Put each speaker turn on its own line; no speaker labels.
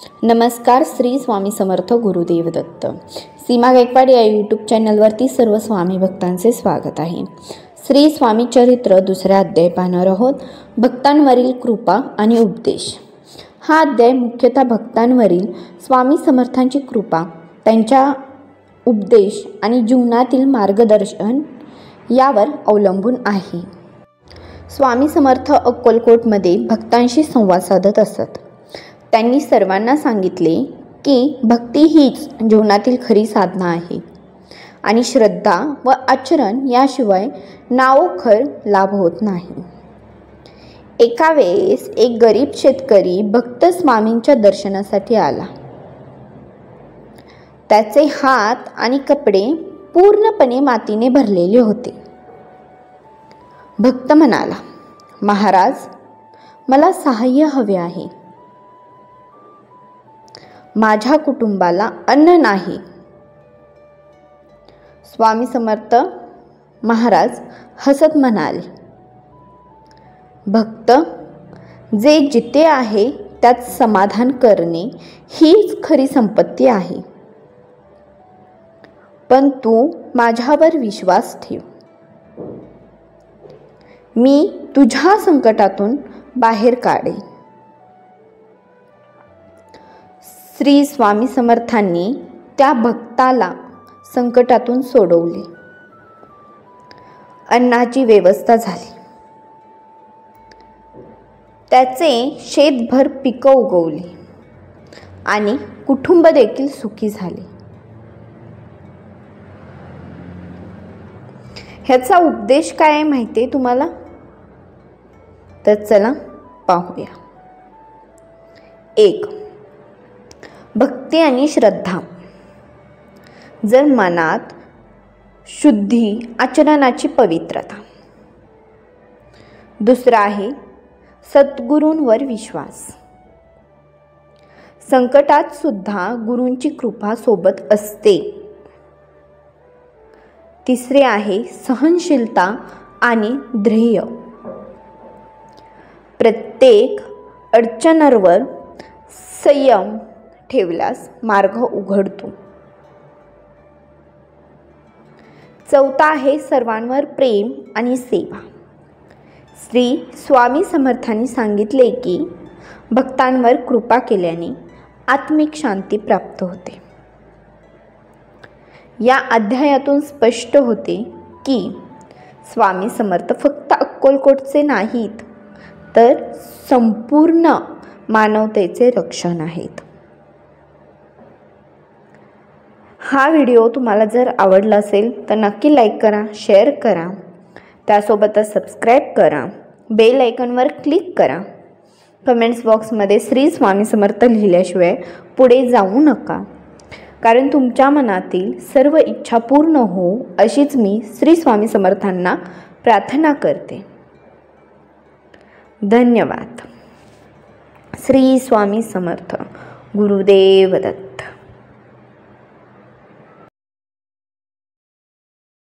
नमस्कार. श्री स्वामी समर्थ गुरुदेव दत्त. सीमा गायकवाड या यूट्यूब चॅनलवरती सर्व स्वामी भक्तांचे स्वागत आहे. श्री स्वामी चरित्र दुसरा अध्याय पाहणार आहोत. भक्तांवरील कृपा आणि उपदेश. हा अध्याय मुख्यतः भक्तांवरील स्वामी समर्थांची कृपा, त्यांच्या उपदेश आणि जीवनातील मार्गदर्शन यावर अवलंबून आहे. स्वामी समर्थ अक्कलकोटमध्ये भक्तांशी संवाद साधत असत. त्यांनी सर्वांना सांगितले की भक्ती हीच जीवनातील खरी साधना आहे आणि श्रद्धा व आचरण याशिवाय नावोखर लाभ होत नाही. एका वेळेस एक गरीब शेतकरी भक्त स्वामींच्या दर्शनासाठी आला. त्याचे हात आणि कपडे पूर्णपणे मातीने भरलेले होते. भक्त म्हणाला, महाराज, मला सहाय्य हवे आहे. माझ्या कुटुंबाला अन्न नाही. स्वामी समर्थ महाराज हसत म्हणाले, भक्त, जे जिथे आहे त्यात समाधान करणे हीच खरी संपत्ती आहे. पण तू माझ्यावर विश्वास ठेव. मी तुझ्या संकटातून बाहेर काढेन. श्री स्वामी समर्थांनी त्या भक्ताला संकटातून सोडवले. अन्नाची व्यवस्था झाली. त्याचे शेतभर पिकं उगवली आणि कुटुंब देखील सुखी झाले. ह्याचा उपदेश काय आहे माहिती आहे तुम्हाला? तर चला पाहूया. 1. भक्ती आणि श्रद्धा. जर मनात शुद्धी, आचरणाची पवित्रता. दुसरा आहे सद्गुरूंवर विश्वास. संकटात सुद्धा गुरूंची कृपा सोबत असते. तिसरे आहे सहनशीलता आणि ध्येय. प्रत्येक अडचणीवर संयम ठेवल्यास मार्ग उघडतो. चौथा आहे सर्वांवर प्रेम आणि सेवा. श्री स्वामी समर्थांनी सांगितले की भक्तांवर कृपा केल्याने आत्मिक शांती प्राप्त होते. या अध्यायातून स्पष्ट होते की स्वामी समर्थ फक्त अक्कलकोटचे नाहीत, तर संपूर्ण मानवतेचे रक्षण आहेत. हा व्हिडिओ तुम्हाला जर आवडला असेल तर नक्की लाईक करा, शेअर करा, त्यासोबतच सबस्क्राईब करा, बेल आयकॉनवर क्लिक करा. कमेंट्स बॉक्समध्ये श्री स्वामी समर्थ लिहिल्याशिवाय पुढे जाऊ नका, कारण तुमच्या मनातील सर्व इच्छा पूर्ण हो अशीच मी श्री स्वामी समर्थांना प्रार्थना करते. धन्यवाद. श्री स्वामी समर्थ. गुरुदेव दत्त.